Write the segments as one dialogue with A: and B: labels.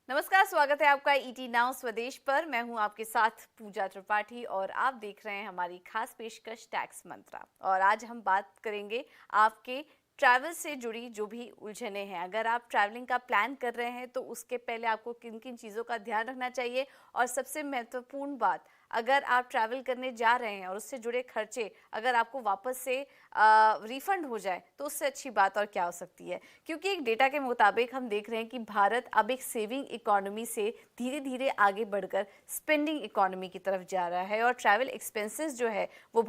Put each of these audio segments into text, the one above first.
A: नमस्कार, स्वागत है आपका ईटी नाउ स्वदेश पर। मैं हूं आपके साथ पूजा त्रिपाठी और आप देख रहे हैं हमारी खास पेशकश टैक्स मंत्रा। और आज हम बात करेंगे आपके ट्रैवल से जुड़ी जो भी उलझने हैं। अगर आप ट्रैवलिंग का प्लान कर रहे हैं तो उसके पहले आपको किन किन चीज़ों का ध्यान रखना चाहिए, और सबसे महत्वपूर्ण बात, अगर आप ट्रैवल करने जा रहे हैं और उससे जुड़े खर्चे अगर आपको वापस से रिफंड हो जाए तो उससे अच्छी बात और क्या हो सकती है। क्योंकि एक डेटा के मुताबिक हम देख रहे हैं कि भारत अब एक सेविंग इकोनॉमी से धीरे धीरे आगे बढ़कर स्पेंडिंग इकोनॉमी की तरफ जा रहा है, और ट्रैवल एक्सपेंसेस जो है वो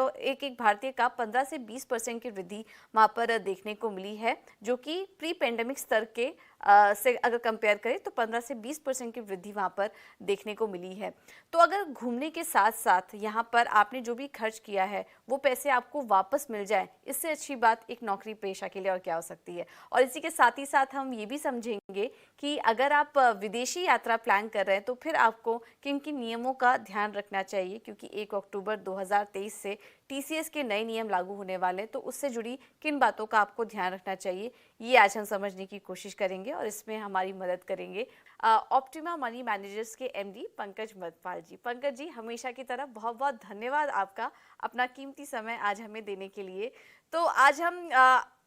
A: एक एक भारतीय का 15 से 20% की वृद्धि वहाँ पर देखने को मिली है, जो कि प्री पेंडेमिक स्तर के से अगर कंपेयर करें तो 15 से 20% की वृद्धि वहाँ पर देखने को मिली है। तो अगर घूमने के साथ साथ यहाँ पर आपने जो भी खर्च किया है वो पैसे आपको वापस मिल जाए, इससे अच्छी बात एक नौकरी पेशा के लिए और क्या हो सकती है। और इसी के साथ ही साथ हम ये भी समझेंगे कि अगर आप विदेशी यात्रा प्लान कर रहे हैं तो फिर आपको किन किन नियमों का ध्यान रखना चाहिए, क्योंकि 1 अक्टूबर 2023 से टीसीएस के नए नियम लागू होने वाले हैं, तो उससे जुड़ी किन बातों का आपको ध्यान रखना चाहिए, ये आज हम समझने की कोशिश करेंगे। और इसमें हमारी मदद करेंगे ऑप्टिमा मनी मैनेजर्स के एमडी पंकज मधपाल जी। पंकज जी, हमेशा की तरह बहुत बहुत धन्यवाद आपका अपना कीमती समय आज हमें देने के लिए। तो आज हम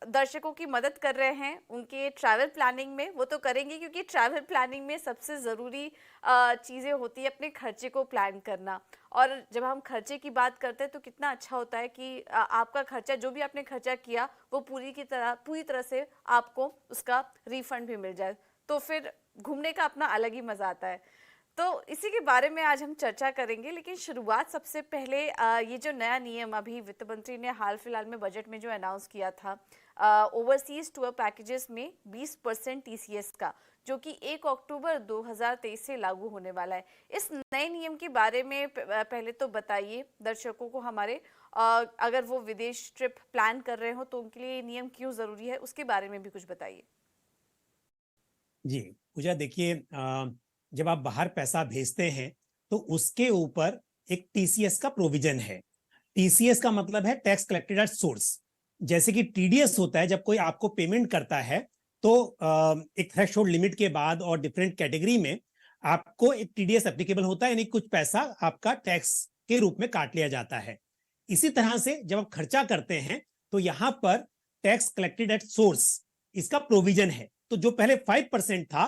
A: दर्शकों की मदद कर रहे हैं उनके ट्रैवल प्लानिंग में। वो तो करेंगे क्योंकि ट्रैवल प्लानिंग में सबसे ज़रूरी चीज़ें होती है अपने खर्चे को प्लान करना। और जब हम खर्चे की बात करते हैं तो कितना अच्छा होता है कि आपका खर्चा, जो भी आपने खर्चा किया, वो पूरी तरह से आपको उसका रिफंड भी मिल जाए, तो फिर घूमने का अपना अलग ही मज़ा आता है। तो इसी के बारे में आज हम चर्चा करेंगे, लेकिन शुरुआत सबसे पहले ये जो नया नियम अभी वित्त मंत्री ने हाल फिलहाल में बजट में जो अनाउंस किया था, ओवरसीज टूर पैकेजेस में 20% टीसीएस का, जो कि 1 अक्टूबर 2023 से लागू होने वाला है। इस नए नियम के बारे में पहले तो बताइए दर्शकों को हमारे, अगर वो विदेश ट्रिप प्लान कर रहे हो तो उनके लिए ये नियम क्यों ज़रूरी है, उसके बारे में भी कुछ बताइए।
B: जी पूजा, देखिए, जब आप बाहर पैसा भेजते हैं तो उसके ऊपर एक टीसीएस का प्रोविजन है। टीसीएस का मतलब है टैक्स कलेक्टेड एट सोर्स। जैसे कि टीडीएस होता है, जब कोई आपको पेमेंट करता है तो एक थ्रेशोल्ड लिमिट के बाद और डिफरेंट कैटेगरी में आपको एक टीडीएस एप्लीकेबल होता है, यानी कुछ पैसा आपका टैक्स के रूप में काट लिया जाता है। इसी तरह से जब आप खर्चा करते हैं तो यहां पर टैक्स कलेक्टेड एट सोर्स, इसका प्रोविजन है। तो जो पहले 5% था,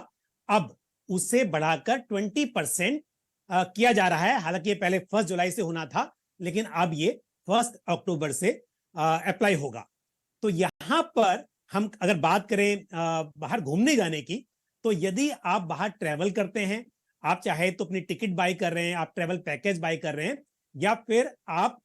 B: अब उसे बढ़ाकर 20% किया जा रहा है। हालांकि ये पहले 1 जुलाई से होना था, लेकिन अब ये 1 अक्टूबर से अप्लाई होगा। तो यहां पर हम अगर बात करें बाहर घूमने जाने की, तो यदि आप बाहर ट्रेवल करते हैं, आप चाहे तो अपनी टिकट बाई कर रहे हैं, आप ट्रेवल पैकेज बाई कर रहे हैं, या फिर आप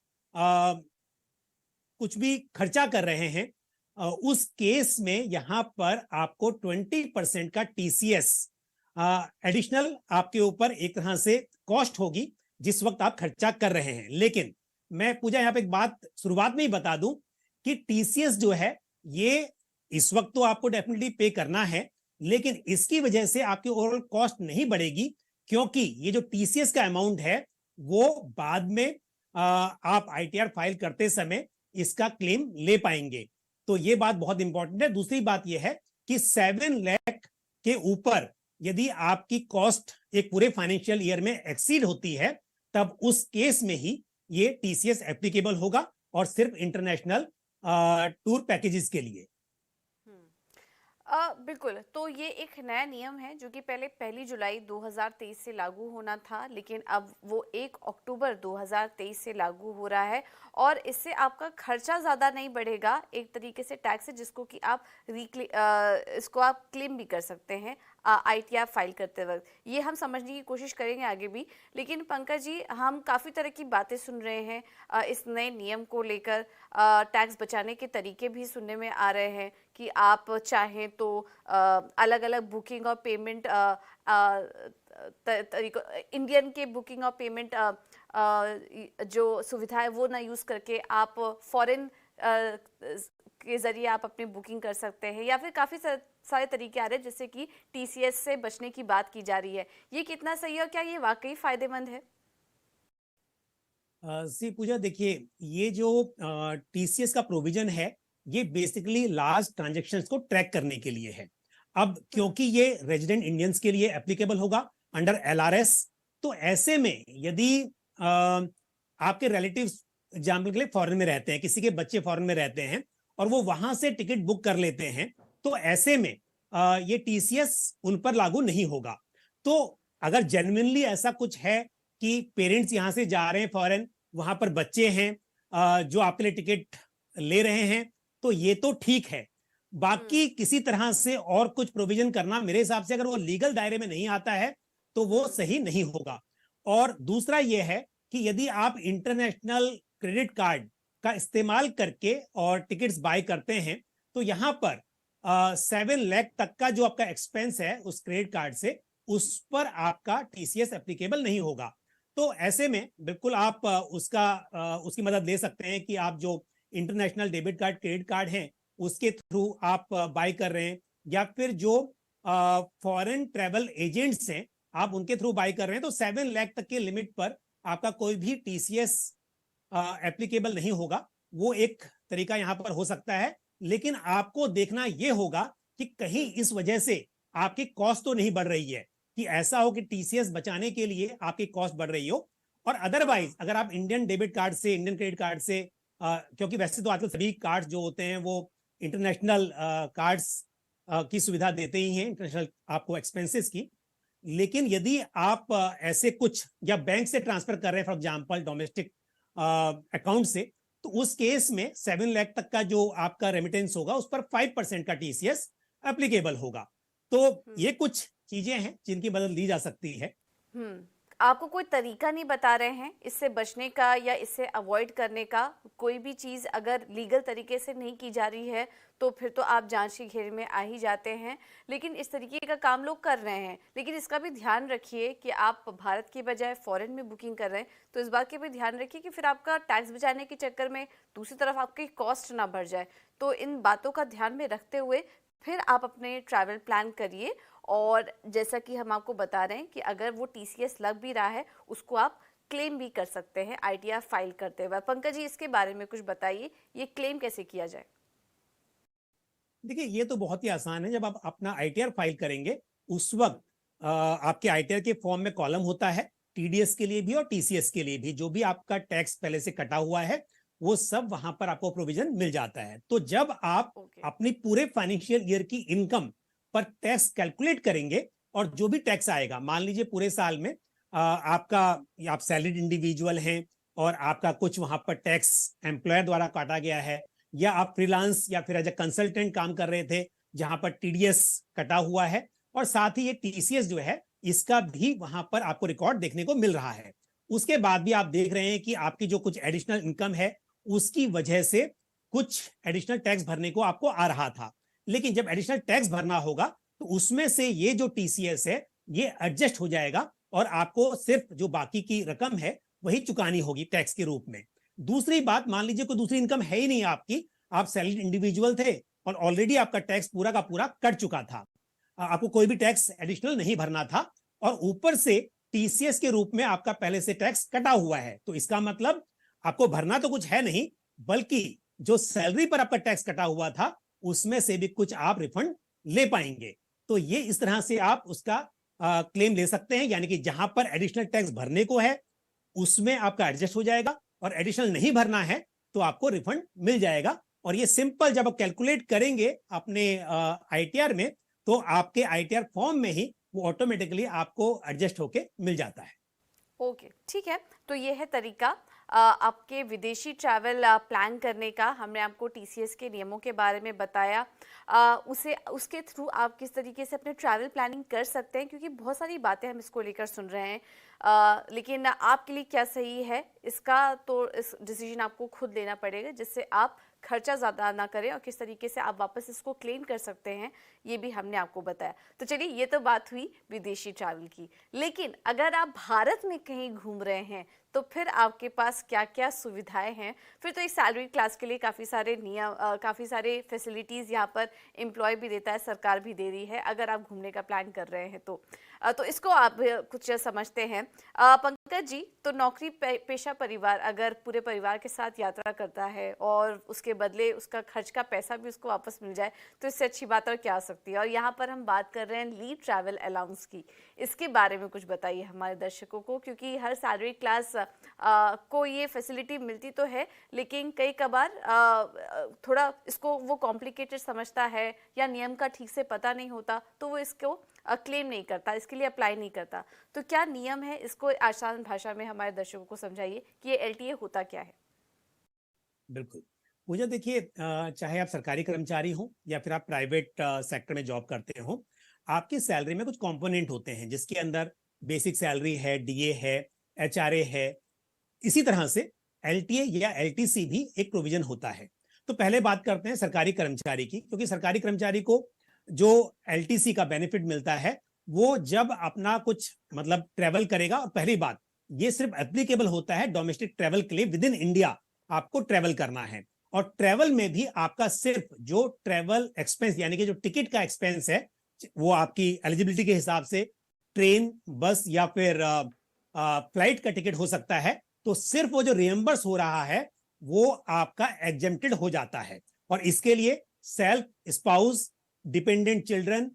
B: कुछ भी खर्चा कर रहे हैं, उस केस में यहां पर आपको 20% का टीसीएस एडिशनल आपके ऊपर एक तरह से कॉस्ट होगी जिस वक्त आप खर्चा कर रहे हैं। लेकिन मैं पूजा यहां पे एक बात शुरुआत में ही बता दूं कि टीसीएस जो है ये इस वक्त तो आपको डेफिनेटली पे करना है, लेकिन इसकी वजह से आपकी ओवरऑल कॉस्ट नहीं बढ़ेगी, क्योंकि ये जो टीसीएस का अमाउंट है वो बाद में आप आईटीआर फाइल करते समय इसका क्लेम ले पाएंगे। तो ये बात बहुत इंपॉर्टेंट है। दूसरी बात यह है कि 7 लाख के ऊपर यदि आपकी कॉस्ट एक पूरे फाइनेंशियल ईयर में एक्सीड होती है, तब उस केस में ही ये टीसीएस एप्लीकेबल होगा, और सिर्फ इंटरनेशनल टूर पैकेजेस के लिए।
A: बिल्कुल। तो ये एक नया नियम है जो कि पहले 1 जुलाई 2023 से लागू होना था, लेकिन अब वो 1 अक्टूबर 2023 से लागू हो रहा है। और इससे आपका खर्चा ज़्यादा नहीं बढ़ेगा, एक तरीके से टैक्स है जिसको कि आप इसको आप क्लेम भी कर सकते हैं आईटीआर फाइल करते वक्त। ये हम समझने की कोशिश करेंगे आगे भी। लेकिन पंकज जी, हम काफ़ी तरह की बातें सुन रहे हैं इस नए नियम को लेकर। टैक्स बचाने के तरीके भी सुनने में आ रहे हैं कि आप चाहें तो अलग अलग बुकिंग और पेमेंट तरीकों, इंडियन के बुकिंग और पेमेंट जो सुविधा है वो ना यूज़ करके आप फॉरेन के ज़रिए आप अपनी बुकिंग कर सकते हैं, या फिर काफ़ी सारे तरीके आ रहे हैं जैसे कि टीसीएस से बचने की बात की जा रही है। ये कितना सही है और क्या ये वाकई फ़ायदेमंद है?
B: सी पूजा, देखिए, ये जो टीसीएस का प्रोविजन है ये बेसिकली लार्ज ट्रांजेक्शन्स को ट्रैक करने के लिए है। अब क्योंकि ये रेजिडेंट इंडियंस के लिए एप्लीकेबल होगा अंडर LRS, तो ऐसे में यदि आपके रिलेटिव्स एग्जाम्पल के लिए फॉरेन में रहते हैं, किसी के बच्चे फॉरेन में रहते हैं और वो वहां से टिकट बुक कर लेते हैं, तो ऐसे में ये TCS उन पर लागू नहीं होगा। तो अगर जेन्युइनली ऐसा कुछ है कि पेरेंट्स यहां से जा रहे हैं फॉरेन, वहां पर बच्चे हैं जो आपके लिए टिकट ले रहे हैं, तो ये तो ठीक है। बाकी किसी तरह से और कुछ प्रोविजन करना मेरे हिसाब से अगर वो लीगल दायरे में नहीं आता है तो वो सही नहीं होगा। और दूसरा ये है कि यदि आप इंटरनेशनल क्रेडिट कार्ड का इस्तेमाल करके और टिकट्स बाय करते हैं, तो यहां पर 7 लाख तक का जो आपका एक्सपेंस है उस क्रेडिट कार्ड से, उस पर आपका TCS एप्लीकेबल नहीं होगा। तो ऐसे में बिल्कुल आप उसकी मदद ले सकते हैं कि आप जो international debit card credit card हैं उसके थ्रू आप बाय कर रहे हैं, या फिर जो फॉरेन ट्रेवल एजेंट्स हैं आप उनके थ्रू बाय कर रहे हैं, तो 7 लाख तक के लिमिट पर आपका कोई भी TCS एप्लीकेबल नहीं होगा। वो एक तरीका यहां पर हो सकता है, लेकिन आपको देखना यह होगा कि कहीं इस वजह से आपकी कॉस्ट तो नहीं बढ़ रही है, कि ऐसा हो कि TCS बचाने के लिए आपकी कॉस्ट बढ़ रही हो। और अदरवाइज अगर आप इंडियन डेबिट कार्ड से, इंडियन क्रेडिट कार्ड से, क्योंकि वैसे तो आजकल सभी कार्ड जो होते हैं वो इंटरनेशनल कार्ड्स की सुविधा देते ही हैं, इंटरनेशनल आपको एक्सपेंसेस की। लेकिन यदि आप ऐसे कुछ या बैंक से ट्रांसफर कर रहे हैं फॉर एग्जांपल डोमेस्टिक अकाउंट से, तो उस केस में 7 लाख तक का जो आपका रेमिटेंस होगा उस पर 5% का TCS एप्लीकेबल होगा। तो ये कुछ चीजें हैं जिनकी मदद ली जा सकती है।
A: आपको कोई तरीका नहीं बता रहे हैं इससे बचने का या इससे अवॉइड करने का? कोई भी चीज़ अगर लीगल तरीके से नहीं की जा रही है तो फिर तो आप जांच के घेरे में आ ही जाते हैं, लेकिन इस तरीके का काम लोग कर रहे हैं। लेकिन इसका भी ध्यान रखिए कि आप भारत की बजाय फॉरेन में बुकिंग कर रहे हैं, तो इस बात के भी ध्यान रखिए कि फिर आपका टैक्स बचाने के चक्कर में दूसरी तरफ आपकी कॉस्ट ना बढ़ जाए। तो इन बातों का ध्यान में रखते हुए फिर आप अपने ट्रैवल प्लान करिए। और जैसा कि हम आपको बता रहे हैं कि अगर वो TCS लग भी रहा है उसको आप क्लेम भी कर सकते हैं ITR फाइल करते हुए। पंकज जी, इसके बारे में कुछ बताइए, ये क्लेम कैसे किया जाए?
B: देखिए, ये तो बहुत ही आसान है। जब आप अपना ITR फाइल करेंगे उस वक्त आपके ITR के फॉर्म में कॉलम होता है, TDS के लिए भी और TCS के लिए भी, जो भी आपका टैक्स पहले से कटा हुआ है वो सब वहां पर आपको प्रोविजन मिल जाता है। तो जब आप अपनी पूरे फाइनेंशियल ईयर की इनकम पर टैक्स कैलकुलेट करेंगे और जो भी टैक्स आएगा, मान लीजिए पूरे साल में आपका, आप सैलरीड इंडिविजुअल हैं और आपका कुछ वहां पर टैक्स एम्प्लॉयर द्वारा काटा गया है, या आप फ्रीलांस या फिर एज ए कंसल्टेंट काम कर रहे थे जहां पर TDS कटा हुआ है, और साथ ही ये TCS जो है इसका भी वहां पर आपको रिकॉर्ड देखने को मिल रहा है। उसके बाद भी आप देख रहे हैं कि आपकी जो कुछ एडिशनल इनकम है उसकी वजह से कुछ एडिशनल टैक्स भरने को आपको आ रहा था, लेकिन जब एडिशनल टैक्स भरना होगा तो उसमें से ये जो TCS है ये एडजस्ट हो जाएगा और आपको सिर्फ जो बाकी की रकम है वही चुकानी होगी टैक्स के रूप में। दूसरी बात, मान लीजिए कोई दूसरी इनकम है ही नहीं आपकी, आप सैलरीड इंडिविजुअल थे और ऑलरेडी आपका टैक्स पूरा का पूरा कट चुका था, आपको कोई भी टैक्स एडिशनल नहीं भरना था, और ऊपर से TCS के रूप में आपका पहले से टैक्स कटा हुआ है, तो इसका मतलब आपको भरना तो कुछ है नहीं, बल्कि जो सैलरी पर आपका टैक्स कटा हुआ था उसमें से भी कुछ आप रिफंड ले पाएंगे। तो ये इस तरह से आप उसका क्लेम ले सकते हैं, यानी कि जहां पर एडिशनल टैक्स भरने को है उसमें आपका एडजस्ट हो जाएगा और एडिशनल नहीं भरना है तो आपको रिफंड मिल जाएगा। और ये सिंपल जब आप कैलकुलेट करेंगे अपने ITR में, तो आपके ITR फॉर्म में ही वो ऑटोमेटिकली आपको एडजस्ट होके मिल जाता है।
A: ओके, ठीक है। तो ये है तरीका आपके विदेशी ट्रैवल प्लान करने का। हमने आपको TCS के नियमों के बारे में बताया, उसके थ्रू आप किस तरीके से अपने ट्रैवल प्लानिंग कर सकते हैं, क्योंकि बहुत सारी बातें हम इसको लेकर सुन रहे हैं, लेकिन आपके लिए क्या सही है इसका तो इस डिसीजन आपको खुद लेना पड़ेगा, जिससे आप खर्चा ज़्यादा ना करें और किस तरीके से आप वापस इसको क्लेम कर सकते हैं ये भी हमने आपको बताया। तो चलिए, ये तो बात हुई विदेशी ट्रैवल की, लेकिन अगर आप भारत में कहीं घूम रहे हैं तो फिर आपके पास क्या क्या सुविधाएं हैं? फिर तो एक सैलरी क्लास के लिए काफ़ी सारे नियम, काफ़ी सारे फैसिलिटीज़ यहाँ पर एम्प्लॉय भी देता है, सरकार भी दे रही है, अगर आप घूमने का प्लान कर रहे हैं तो। तो इसको आप कुछ समझते हैं। पंकज जी, तो नौकरी पेशा परिवार अगर पूरे परिवार के साथ यात्रा करता है और उसके बदले उसका खर्च का पैसा भी उसको वापस मिल जाए, तो इससे अच्छी बात और क्या आ सकती है? और यहाँ पर हम बात कर रहे हैं लीव ट्रैवल अलाउंस की, इसके बारे में कुछ बताइए हमारे दर्शकों को, क्योंकि हर सैलरी क्लास को ये फैसिलिटी मिलती तो है, लेकिन कई कबार थोड़ा इसको वो कॉम्प्लिकेटेड समझता है या नियम का ठीक से पता नहीं होता, तो वो इसको क्लेम नहीं करता, इसके लिए अप्लाई नहीं करता। तो क्या नियम है, इसको आसान भाषा में हमारे दर्शकों को समझाइए कि ये एलटीए होता क्या है।
B: बिल्कुल। मुझे देखिए, चाहे आप सरकारी कर्मचारी हो या फिर आप प्राइवेट सेक्टर में जॉब करते हो, आपकी सैलरी में कुछ कंपोनेंट होते हैं जिसके अंदर बेसिक सैलरी है, डीए है, एचआरए है। इसी तरह से एलटीए या एलटीसी भी एक प्रोविजन होता है। तो पहले बात करते हैं सरकारी कर्मचारी की, क्योंकि सरकारी कर्मचारी को जो एलटीसी का बेनिफिट मिलता है वो जब अपना कुछ मतलब ट्रेवल करेगा। और पहली बात, ये सिर्फ एप्लीकेबल होता है डोमेस्टिक ट्रेवल के लिए, विद इन इंडिया आपको ट्रेवल करना है। और ट्रेवल में भी आपका सिर्फ जो ट्रेवल एक्सपेंस यानी कि जो टिकट का एक्सपेंस है, वो आपकी एलिजिबिलिटी के हिसाब से ट्रेन, बस या फिर फ्लाइट का टिकट हो सकता है, तो सिर्फ वो जो रिएम्बर्स हो रहा है वो आपका एग्जेम्प्टेड हो जाता है। और इसके लिए self, spouse, dependent children,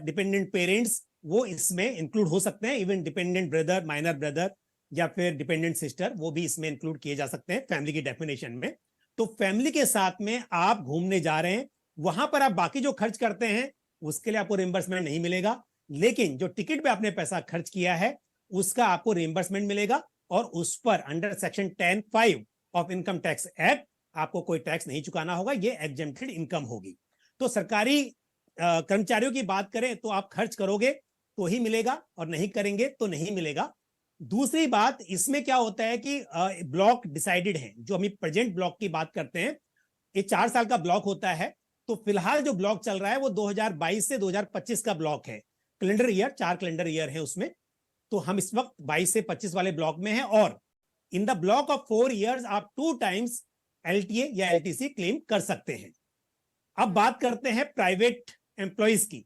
B: dependent parents वो इसमें इंक्लूड हो सकते हैं। Even dependent brother, minor brother या फिर डिपेंडेंट सिस्टर, वो भी इसमें इंक्लूड किए जा सकते हैं फैमिली की डेफिनेशन में। तो फैमिली के साथ में आप घूमने जा रहे हैं, वहां पर आप बाकी जो खर्च करते हैं उसके लिए आपको रिएम्बर्समेंट नहीं मिलेगा, लेकिन जो टिकट पे आपने पैसा खर्च किया है उसका आपको रिएम्बर्समेंट मिलेगा। और उस पर under section 10(5) of income tax act आपको कोई टैक्स नहीं चुकाना होगा, ये एग्जेम्प्टेड इनकम होगी। तो सरकारी कर्मचारियों की बात करें तो आप खर्च करोगे तो ही मिलेगा और नहीं करेंगे तो नहीं मिलेगा। दूसरी बात, इसमें क्या होता है कि ब्लॉक डिसाइडेड है। जो हम प्रेजेंट ब्लॉक की बात करते हैं, ये 4 साल का ब्लॉक होता है। तो फिलहाल जो ब्लॉक चल रहा है वो 2022 से 2025 का ब्लॉक है। कैलेंडर ईयर, 4 कैलेंडर ईयर है उसमें। तो हम इस वक्त 22 से 25 वाले ब्लॉक में हैं। और in the block of 4 years आप 2 टाइम्स एलटीए या एलटीसी क्लेम कर सकते हैं। अब बात करते हैं प्राइवेट एम्प्लॉइज की।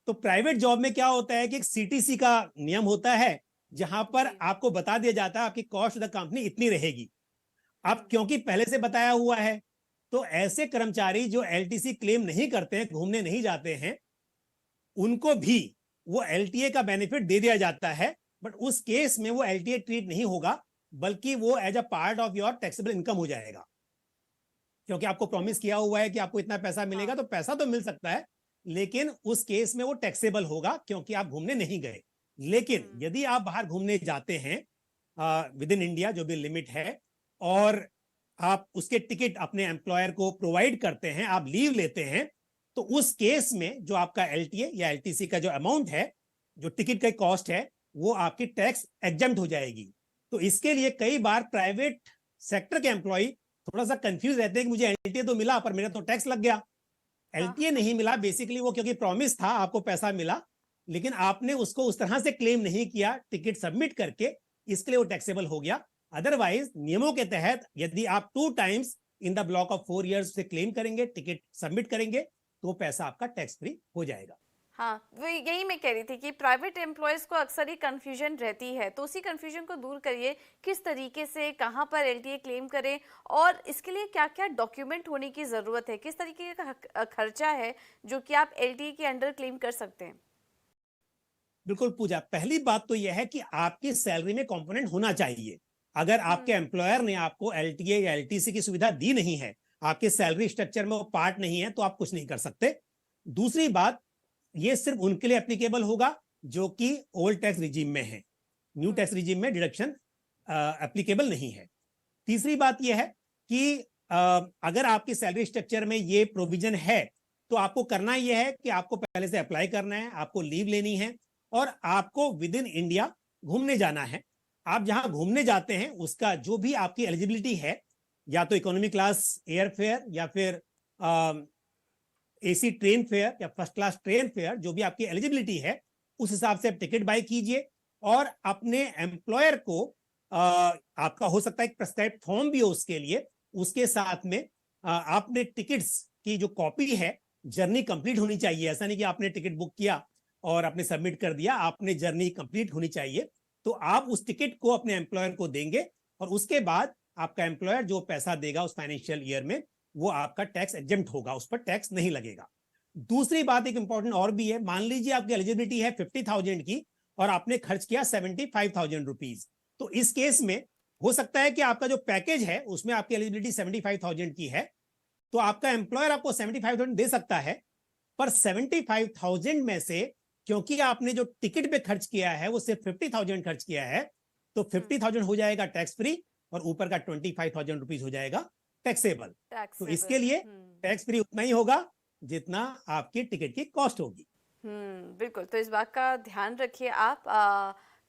B: तो प्राइवेट जॉब में क्या होता है कि एक सीटीसी का नियम होता है, जहां पर आपको बता दिया जाता है आपकी कॉस्ट ऑफ द कंपनी इतनी रहेगी। अब क्योंकि पहले से बताया हुआ है, तो ऐसे कर्मचारी जो एलटीसी क्लेम नहीं करते हैं, घूमने नहीं जाते हैं, उनको भी वो एलटीए का बेनिफिट दे दिया जाता है। बट उस केस में वो एलटीए ट्रीट नहीं होगा, बल्कि वो as a part of your taxable income हो जाएगा। क्योंकि आपको प्रॉमिस किया हुआ है कि आपको इतना पैसा मिलेगा, तो पैसा तो मिल सकता है, लेकिन उस केस में वो टैक्सेबल होगा क्योंकि आप घूमने नहीं गए। लेकिन यदि आप बाहर घूमने जाते हैं विद इन इंडिया, जो भी लिमिट है, और आप उसके टिकट अपने एम्प्लॉयर को प्रोवाइड करते हैं, आप लीव लेते हैं, तो उस केस में जो आपका एलटीए या एलटीसी का जो अमाउंट है, जो टिकट का कॉस्ट है, वो आपकी टैक्स एग्जम्प्ट हो जाएगी। तो इसके लिए कई बार प्राइवेट सेक्टर के एम्प्लॉय थोड़ा सा कंफ्यूज रहते हैं कि मुझे एलटीए तो मिला पर मेरा तो टैक्स लग गया। एलटीए नहीं मिला बेसिकली, वो क्योंकि प्रॉमिस था, आपको पैसा मिला, लेकिन आपने उसको उस तरह से क्लेम नहीं किया टिकट सबमिट करके, इसके लिए वो टैक्सेबल हो गया। अदरवाइज नियमों के तहत यदि आप 2 times in the block of 4 years से क्लेम करेंगे, टिकट सबमिट करेंगे, तो पैसा आपका टैक्स फ्री हो जाएगा।
A: हाँ, वो यही मैं कह रही थी कि प्राइवेट एम्प्लॉयज़ को अक्सर ही कन्फ्यूजन रहती है, तो उसी कन्फ्यूजन को दूर करिए, किस तरीके से कहाँ पर एलटीए क्लेम करें और इसके लिए क्या क्या डॉक्यूमेंट होने की ज़रूरत है, किस तरीके का खर्चा है जो कि आप एलटीए के अंडर क्लेम कर सकते हैं।
B: बिल्कुल पूजा, पहली बात तो यह है कि आपकी सैलरी में कंपोनेंट होना चाहिए। अगर आपके एम्प्लॉयर ने आपको एलटीए या एलटीसी की सुविधा दी नहीं है, आपके सैलरी स्ट्रक्चर में वो पार्ट नहीं है, तो आप कुछ नहीं कर सकते। दूसरी बात, ये सिर्फ उनके लिए एप्लीकेबल होगा जो कि ओल्ड टैक्स रिजीम में है। न्यू टैक्स रिजीम में डिडक्शन एप्लीकेबल नहीं है। तीसरी बात यह है कि अगर आपकी सैलरी स्ट्रक्चर में ये प्रोविजन है, तो आपको करना यह है कि आपको पहले से अप्लाई करना है, आपको लीव लेनी है और आपको विद इन इंडिया घूमने जाना है। आप जहां घूमने जाते हैं उसका जो भी आपकी एलिजिबिलिटी है, या तो इकोनॉमी क्लास एयर फेयर या फिर एसी ट्रेन फेयर या फर्स्ट क्लास ट्रेन फेयर, जो भी आपकी एलिजिबिलिटी है, उस हिसाब से आप टिकट बाय कीजिए और अपने एम्प्लॉयर को आपका हो सकता है एक प्रेस्क्राइब फॉर्म भी हो उसके लिए, उसके साथ में आपने टिकट्स की जो कॉपी है, जर्नी कंप्लीट होनी चाहिए। ऐसा नहीं कि आपने टिकट बुक किया और आपने सबमिट कर दिया, आपने जर्नी कंप्लीट होनी चाहिए। तो आप उस टिकट को अपने एम्प्लॉयर को देंगे और उसके बाद आपका एम्प्लॉयर जो पैसा देगा उस फाइनेंशियल ईयर में, वो आपका टैक्स एग्जेम्प्ट होगा, उस पर टैक्स नहीं लगेगा। दूसरी बात एक इंपॉर्टेंट और भी है, मान लीजिए आपकी एलिजिबिलिटी है 50,000 की और आपने खर्च किया 75,000 रुपीज, तो इस केस में हो सकता है कि आपका जो पैकेज है उसमें आपकी एलिजिबिलिटी 75,000 की है, तो आपका एम्प्लॉयर आपको 75,000 दे सकता है, पर 75,000 में से क्योंकि आपने जो टिकट पे खर्च किया है वो सिर्फ 50,000 खर्च किया है, तो 50,000 हो जाएगा टैक्स फ्री और ऊपर का 25,000 रुपीज हो जाएगा टैक्सेबल। तो इसके लिए टैक्स फ्री उतना ही होगा जितना आपकी टिकट की कॉस्ट होगी।
A: बिल्कुल। तो इस बात का ध्यान रखिए आप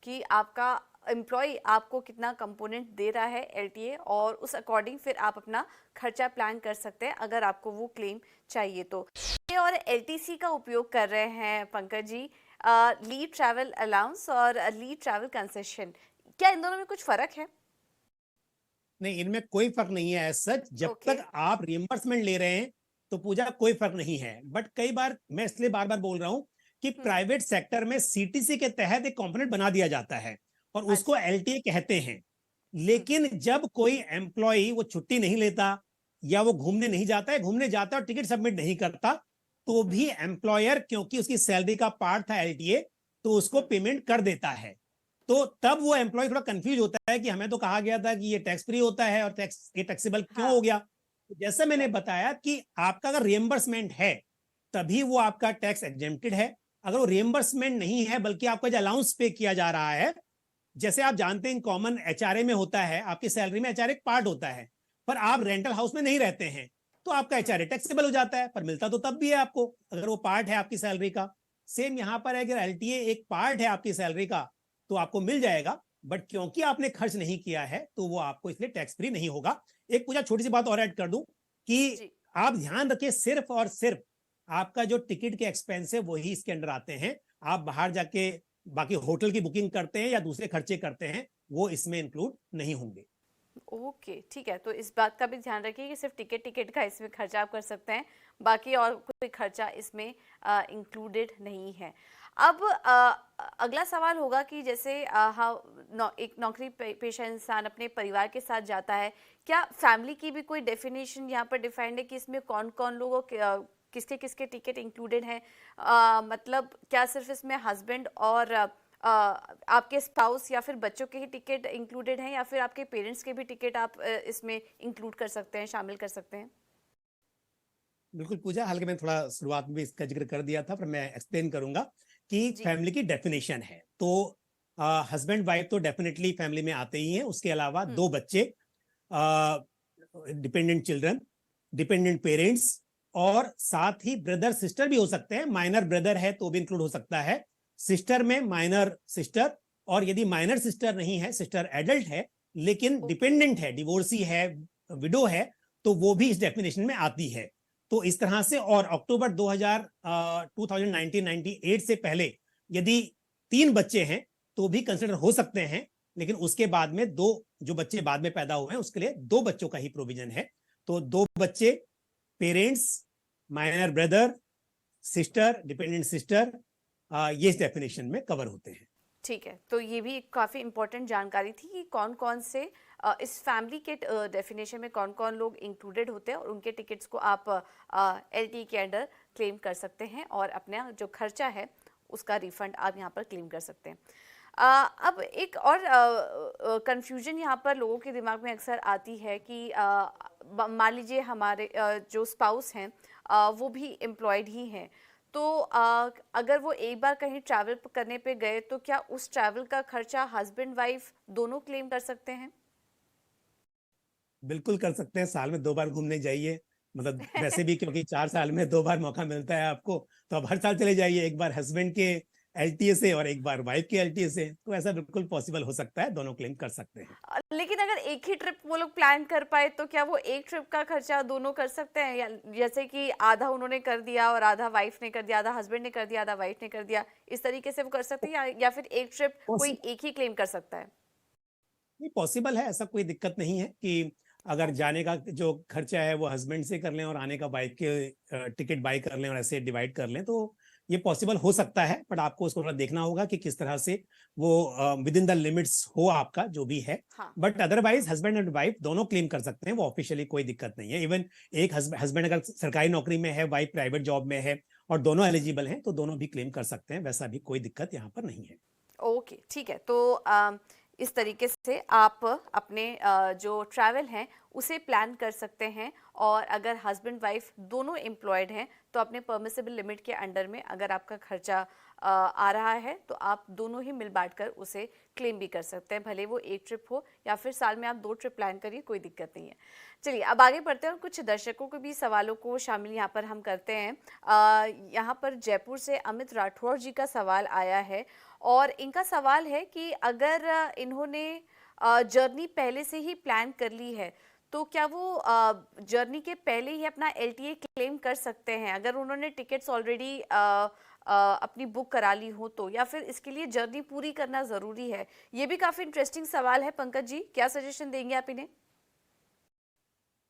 A: कि आपका एम्प्लॉय आपको कितना कंपोनेंट दे रहा है एलटीए, और उस अकॉर्डिंग फिर आप अपना खर्चा प्लान कर सकते हैं अगर आपको वो क्लेम चाहिए तो। और एलटीसी का उपयोग कर रहे हैं Pankaj ji, leave travel allowance और लीव ट्रैवल कंसेशन, क्या इन दोनों में कुछ फर्क है?
B: नहीं, इनमें कोई फर्क नहीं है एज सच। जब
A: ओके।
B: तक आप रियम्बर्समेंट ले रहे हैं तो पूजा कोई फर्क नहीं है। बट कई बार मैं इसलिए बार बार बोल रहा हूं कि प्राइवेट सेक्टर में सीटीसी के तहत एक कंपोनेंट बना दिया जाता है और उसको
A: अच्छा।
B: एलटीए कहते हैं। लेकिन जब कोई एम्प्लॉय वो छुट्टी नहीं लेता या वो घूमने नहीं जाता है, घूमने जाता है और टिकट सबमिट नहीं करता, तो भी एम्प्लॉयर क्योंकि उसकी सैलरी का पार्ट था एलटीए, तो उसको पेमेंट कर देता है। तो तब वो एम्प्लॉय थोड़ा कंफ्यूज होता है कि हमें तो कहा गया था कि ये टैक्स फ्री होता है और टैक्स ये टैक्सेबल क्यों हो
A: हाँ।
B: गया। तो जैसे मैंने
A: राइट।
B: बताया कि आपका अगर रिएम्बर्समेंट है तभी वो आपका टैक्स एग्जेम्प्टेड है। अगर वो रिएम्बर्समेंट नहीं है बल्कि आपका जो अलाउंस पे किया जा रहा है, जैसे आप जानते हैं कॉमन एचआरए में होता है, आपकी सैलरी में एचआरए एक पार्ट होता है, पर आप रेंटल हाउस में नहीं रहते हैं, तो आपका एचआरए टैक्सेबल हो जाता है, पर मिलता तो तब भी है आपको अगर वो पार्ट है आपकी सैलरी का। सेम यहां पर है, अगर एलटीए एक पार्ट है आपकी सैलरी का तो आपको मिल जाएगा, बट क्योंकि आपने खर्च नहीं किया है तो वो आपको इसलिए टैक्स फ्री नहीं होगा। एक पूजा छोटी सी बात और ऐड कर दूं कि
A: जी।
B: आप ध्यान रखिए, सिर्फ और सिर्फ आपका जो टिकट के एक्सपेंस है वही इसके अंडर आते हैं। आप बाहर जाके बाकी होटल की बुकिंग करते हैं या दूसरे खर्चे करते हैं, वो इसमें इंक्लूड नहीं होंगे।
A: ओके, ठीक है। तो इस बात का भी ध्यान रखिए कि सिर्फ टिकट टिकट का इसमें खर्चा आप कर सकते हैं, बाकी और कोई खर्चा इसमें इंक्लूडेड नहीं है। अब अगला सवाल होगा कि जैसे एक नौकरी पेशा इंसान अपने परिवार के साथ जाता है, क्या फैमिली की भी कोई डेफिनेशन यहाँ पर डिफाइंड है कि इसमें कौन कौन लोगों के किसके किसके टिकट इंक्लूडेड हैं? मतलब क्या सिर्फ इसमें हस्बैंड और आपके स्पाउस या फिर बच्चों के ही टिकट इंक्लूडेड हैं, या फिर आपके पेरेंट्स के भी टिकट आप इसमें इंक्लूड कर सकते हैं, शामिल कर सकते हैं?
B: बिल्कुल पूजा, हालांकि मैंने थोड़ा शुरुआत में भी इसका जिक्र कर दिया था, पर मैं एक्सप्लेन करूंगा कि
A: जी।
B: फैमिली की डेफिनेशन है। तो हस्बैंड वाइफ तो डेफिनेटली फैमिली में आते ही हैं, उसके अलावा दो बच्चे, डिपेंडेंट चिल्ड्रन, डिपेंडेंट पेरेंट्स, और साथ ही ब्रदर सिस्टर भी हो सकते हैं। माइनर ब्रदर है तो भी इंक्लूड हो सकता है, सिस्टर में माइनर सिस्टर, और यदि माइनर सिस्टर नहीं है, सिस्टर एडल्ट है लेकिन डिपेंडेंट है, डिवोर्सी है, विडो है, तो वो भी इस डेफिनेशन में आती है। तो इस तरह से, और अक्टूबर 2019-98 से पहले यदि 3 बच्चे हैं तो भी कंसिडर हो सकते हैं, लेकिन उसके बाद में दो, जो बच्चे बाद में पैदा हुए हैं उसके लिए 2 बच्चों का ही प्रोविजन है। तो 2 बच्चे, parents, minor brother, sister, dependent sister, ये इस डेफिनेशन में कवर होते हैं।
A: ठीक है, तो ये भी काफ़ी इंपॉर्टेंट जानकारी थी कि कौन कौन से इस फैमिली के डेफिनेशन में कौन कौन लोग इंक्लूडेड होते हैं, और उनके टिकट्स को आप एलटी के अंडर क्लेम कर सकते हैं और अपना जो खर्चा है उसका रिफंड आप यहाँ पर क्लेम कर सकते हैं। अब एक और कंफ्यूजन यहाँ पर लोगों के दिमाग में अक्सर आती है कि मान लीजिए हमारे जो स्पाउस हैं वो भी एम्प्लॉयड ही हैं, तो अगर वो एक बार कहीं ट्रैवल करने पे गए तो क्या उस ट्रैवल का खर्चा हस्बैंड वाइफ दोनों क्लेम कर सकते हैं?
B: बिल्कुल कर सकते हैं, साल में 2 बार घूमने जाइए। मतलब वैसे भी क्योंकि 4 साल में 2 बार मौका मिलता है आपको, तो आप हर साल चले जाइए, एक बार हस्बैंड के एलटीए से और एक बार वाइफ के एलटीए से, तो ऐसा बिल्कुल पॉसिबल हो सकता है, दोनों क्लेम कर सकते हैं।
A: लेकिन अगर एक ही ट्रिप वो लोग प्लान कर पाए तो क्या वो एक ट्रिप का खर्चा दोनों कर सकते हैं, या जैसे कि आधा उन्होंने कर दिया और आधा वाइफ ने कर दिया, आधा हस्बैंड ने कर दिया, आधा वाइफ ने कर दिया, इस तरीके से वो कर सकते हैं, या फिर एक ट्रिप कोई एक ही क्लेम कर सकता है?
B: ये पॉसिबल है, ऐसा कोई दिक्कत नहीं है कि अगर जाने का जो खर्चा है वो हस्बैंड से कर लें और आने का बाइक के टिकट बाई कर लें और ऐसे डिवाइड कर लें, तो ये पॉसिबल हो सकता है। बट आपको उसको थोड़ा देखना होगा कि किस तरह से वो विद इन द लिमिट्स हो आपका जो भी है।
A: हाँ।
B: But otherwise husband and wife दोनों क्लेम कर सकते हैं, वो ऑफिशियली कोई दिक्कत नहीं है। इवन एक हस्बैंड अगर सरकारी नौकरी में है, वाइफ प्राइवेट जॉब में है और दोनों एलिजिबल हैं, तो दोनों भी क्लेम कर सकते हैं, वैसा भी कोई दिक्कत यहाँ पर नहीं है।
A: ओके, ठीक है। तो इस तरीके से आप अपने जो ट्रैवल हैं उसे प्लान कर सकते हैं, और अगर हस्बैंड वाइफ दोनों एम्प्लॉयड हैं तो अपने परमिसिबल लिमिट के अंडर में अगर आपका खर्चा आ रहा है तो आप दोनों ही मिल बांट कर उसे क्लेम भी कर सकते हैं, भले वो एक ट्रिप हो या फिर साल में आप 2 ट्रिप प्लान करिए, कोई दिक्कत नहीं है। चलिए अब आगे बढ़ते हैं और कुछ दर्शकों के भी सवालों को शामिल यहाँ पर हम करते हैं। यहाँ पर जयपुर से अमित राठौर जी का सवाल आया है, और इनका सवाल है कि अगर इन्होंने जर्नी पहले से ही प्लान कर ली है तो क्या वो जर्नी के पहले ही अपना एलटीए क्लेम कर सकते हैं, अगर उन्होंने टिकट्स ऑलरेडी अपनी बुक करा ली हो तो, या फिर इसके लिए जर्नी पूरी करना ज़रूरी है? ये भी काफ़ी इंटरेस्टिंग सवाल है। पंकज जी, क्या सजेशन देंगे आप इन्हें?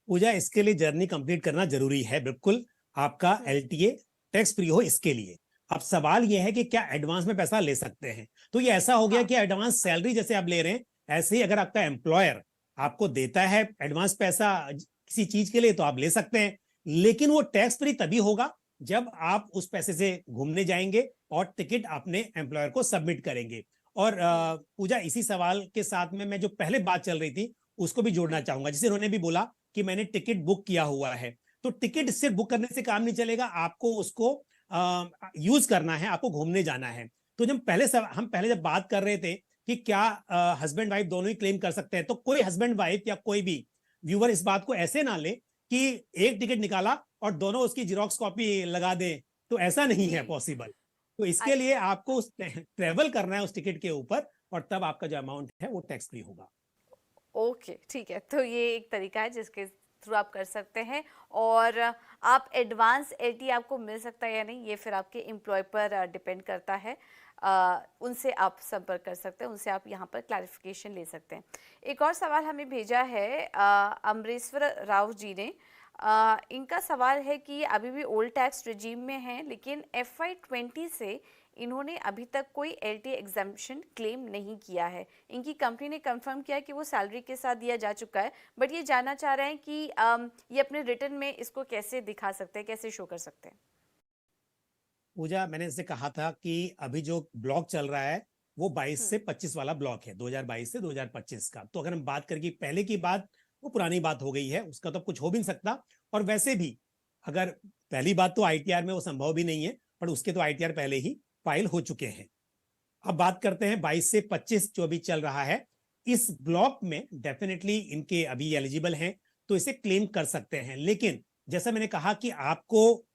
B: पूजा, इसके लिए जर्नी कंप्लीट करना जरूरी है, बिल्कुल। आपका एलटीए टैक्स फ्री हो इसके लिए। अब सवाल यह है कि क्या एडवांस में पैसा ले सकते हैं? तो ये ऐसा हो गया
A: हाँ।
B: कि एडवांस सैलरी जैसे आप ले रहे हैं, ऐसे ही अगर आपका एम्प्लॉयर आपको देता है एडवांस पैसा किसी चीज के लिए, तो आप ले सकते हैं। लेकिन वो टैक्स फ्री तभी होगा जब आप उस पैसे से घूमने जाएंगे और टिकट अपने एम्प्लॉयर को सबमिट करेंगे। और पूजा, इसी सवाल के साथ में मैं जो पहले बात चल रही थी उसको भी जोड़ना चाहूंगा, जिसे उन्होंने भी बोला कि मैंने टिकट बुक किया हुआ है। तो टिकट सिर्फ बुक करने से काम नहीं चलेगा, आपको उसको यूज करना है, आपको घूमने जाना है। तो हम पहले जब बात कर रहे थे कि क्या हस्बैंड वाइफ दोनों ही क्लेम कर सकते हैं, तो कोई हस्बैंड वाइफ या कोई भी व्यूअर इस बात को ऐसे ना ले कि एक टिकट निकाला और दोनों उसकी जीरोक्स कॉपी लगा दें, तो ऐसा नहीं है पॉसिबल। तो इसके लिए
A: अच्छा।
B: आपको ट्रेवल करना है उस टिकट के ऊपर, और तब आपका जो अमाउंट है वो टैक्स फ्री होगा।
A: ओके, ठीक है। तो ये एक तरीका है जिसके थ्रू आप कर सकते हैं, और आप एडवांस एलटी आपको मिल सकता है या नहीं ये फिर आपके एम्प्लॉय पर डिपेंड करता है। उनसे आप संपर्क कर सकते हैं, उनसे आप यहाँ पर क्लैरिफिकेशन ले सकते हैं। एक और सवाल हमें भेजा है अमरेश्वर राव जी ने। इनका सवाल है कि अभी भी ओल्ड टैक्स रिजीम में हैं, लेकिन FY20 से इन्होंने अभी तक कोई एलटी एग्जाम्पशन क्लेम नहीं किया है। इनकी कंपनी ने कंफर्म किया कि वो सैलरी के साथ दिया जा चुका है, बट ये जानना चाह रहे हैं कि ये अपने रिटर्न में इसको कैसे दिखा सकते हैं, कैसे शो कर सकते हैं?
B: पूजा, मैंने इससे कहा था कि अभी जो ब्लॉक चल रहा है वो 22 से 25 वाला ब्लॉक है, 2022 से 2025 का। तो अगर हम बात करें कि पहले की बात, वो पुरानी बात हो गई है, उसका तो कुछ हो भी नहीं सकता। और वैसे भी अगर पहली बात तो आईटीआर में वो संभव भी नहीं है, पर उसके तो आईटीआर पहले ही फाइल हो चुके हैं। अब बात करते हैं 22 से 25 जो अभी चल रहा है, इस ब्लॉक में डेफिनेटली इनके अभी एलिजिबल हैं, तो इसे क्लेम कर सकते हैं। लेकिन जैसा मैंने कहा कि आपको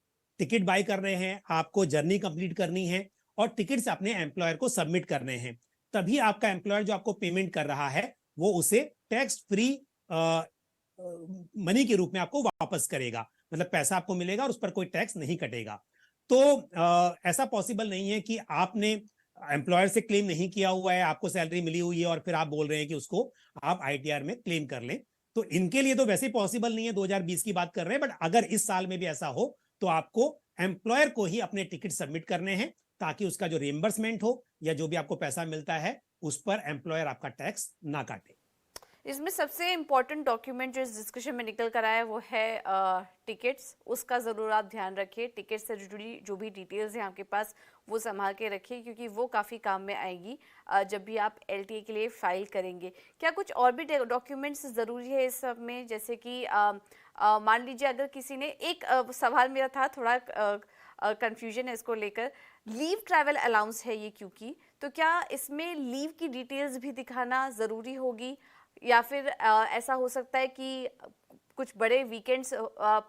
B: टिकट बाय कर रहे हैं, आपको जर्नी कंप्लीट करनी है और टिकट्स अपने एम्प्लॉयर को सबमिट करने हैं, तभी आपका एम्प्लॉयर जो आपको पेमेंट कर रहा है वो उसे टैक्स फ्री मनी के रूप में आपको वापस करेगा। मतलब पैसा आपको मिलेगा और उस पर कोई टैक्स नहीं कटेगा। तो ऐसा पॉसिबल नहीं है कि आपने एम्प्लॉयर से क्लेम नहीं किया हुआ है, आपको सैलरी मिली हुई है और फिर आप बोल रहे हैं कि उसको आप आईटीआर में क्लेम कर लें। तो इनके लिए तो वैसे ही पॉसिबल नहीं है, 2020 की बात कर रहे हैं। बट अगर इस साल में भी ऐसा हो तो आपको एम्प्लॉयर को ही अपने टिकट सबमिट करने हैं, ताकि उसका जो रिएम्बर्समेंट हो या जो भी आपको पैसा मिलता है उस पर एम्प्लॉयर आपका टैक्स ना काटे।
A: इसमें सबसे इम्पॉर्टेंट डॉक्यूमेंट जो इस डिस्कशन में निकल कर आया वो है टिकट्स। उसका ज़रूर आप ध्यान रखिए, टिकट से जुड़ी जो भी डिटेल्स हैं आपके पास वो संभाल के रखिए, क्योंकि वो काफ़ी काम में आएगी जब भी आप एलटीए के लिए फ़ाइल करेंगे। क्या कुछ और भी डॉक्यूमेंट्स ज़रूरी है इस सब में? जैसे कि मान लीजिए अगर किसी ने एक सवाल मेरा था, थोड़ा कन्फ्यूजन है इसको लेकर, लीव ट्रैवल अलाउंस है ये क्योंकि, तो क्या इसमें लीव की डिटेल्स भी दिखाना ज़रूरी होगी, या फिर ऐसा हो सकता है कि कुछ बड़े वीकेंड्स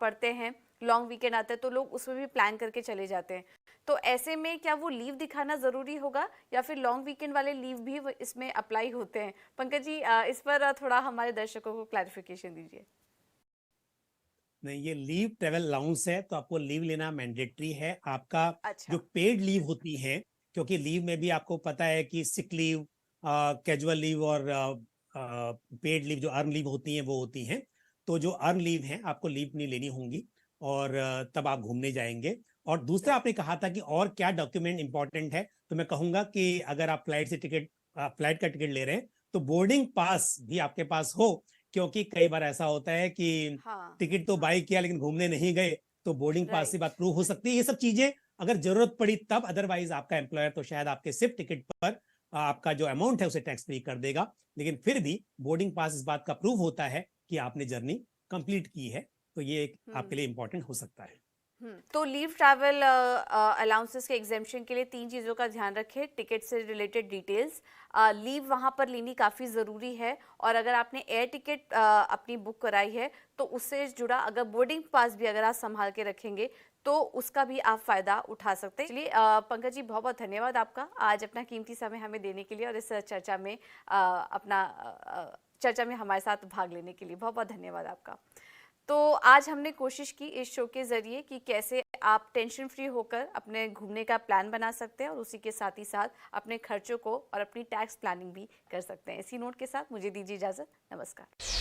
A: पड़ते हैं, लॉन्ग वीकेंड आते हैं तो लोग उसमें भी प्लान करके चले जाते हैं, तो ऐसे में क्या वो लीव दिखाना ज़रूरी होगा, या फिर लॉन्ग वीकेंड वाले लीव भी इसमें अप्लाई होते हैं? पंकज जी, इस पर थोड़ा हमारे दर्शकों को क्लैरिफिकेशन दीजिए।
B: नहीं, ये लीव ट्रेवल अलाउंस है, तो आपको लीव लेना मैंडेटरी है। आपका जो
A: अच्छा।
B: पेड लीव होती है, क्योंकि लीव में भी आपको पता है कि सिक लीव, कैजुअल लीव और पेड लीव जो अर्न लीव होती हैं वो होती हैं। तो जो अर्न लीव हैं आपको लीव नहीं लेनी होंगी और तब आप घूमने जाएंगे। और दूसरा आपने कहा था कि और क्या डॉक्यूमेंट इंपॉर्टेंट है, तो मैं कहूंगा कि अगर आप फ्लाइट का टिकट ले रहे हैं तो बोर्डिंग पास भी आपके पास हो, क्योंकि कई बार ऐसा होता है कि
A: हाँ।
B: टिकट तो बाई किया लेकिन घूमने नहीं गए, तो बोर्डिंग पास से
A: राइट।
B: बात प्रूव हो सकती है। ये सब चीजें अगर जरूरत पड़ी तब, अदरवाइज आपका एम्प्लॉयर तो शायद आपके सिर्फ टिकट पर आपका जो अमाउंट है उसे टैक्स फ्री कर देगा, लेकिन फिर भी बोर्डिंग पास इस बात का प्रूव होता है कि आपने जर्नी कंप्लीट की है, तो ये एक आपके लिए इंपॉर्टेंट हो सकता है।
A: तो लीव ट्रैवल अलाउंसेस के एग्जेम्पशन के लिए 3 चीज़ों का ध्यान रखें। टिकट से रिलेटेड डिटेल्स, लीव वहाँ पर लेनी काफ़ी ज़रूरी है, और अगर आपने एयर टिकट अपनी बुक कराई है तो उससे जुड़ा अगर बोर्डिंग पास भी अगर आप संभाल के रखेंगे तो उसका भी आप फ़ायदा उठा सकते हैं। चलिए पंकज जी, बहुत बहुत धन्यवाद आपका आज अपना कीमती समय हमें देने के लिए और इस चर्चा में चर्चा में हमारे साथ भाग लेने के लिए बहुत बहुत धन्यवाद आपका। तो आज हमने कोशिश की इस शो के ज़रिए कि कैसे आप टेंशन फ्री होकर अपने घूमने का प्लान बना सकते हैं और उसी के साथ ही साथ अपने खर्चों को और अपनी टैक्स प्लानिंग भी कर सकते हैं। इसी नोट के साथ मुझे दीजिए इजाज़त। नमस्कार।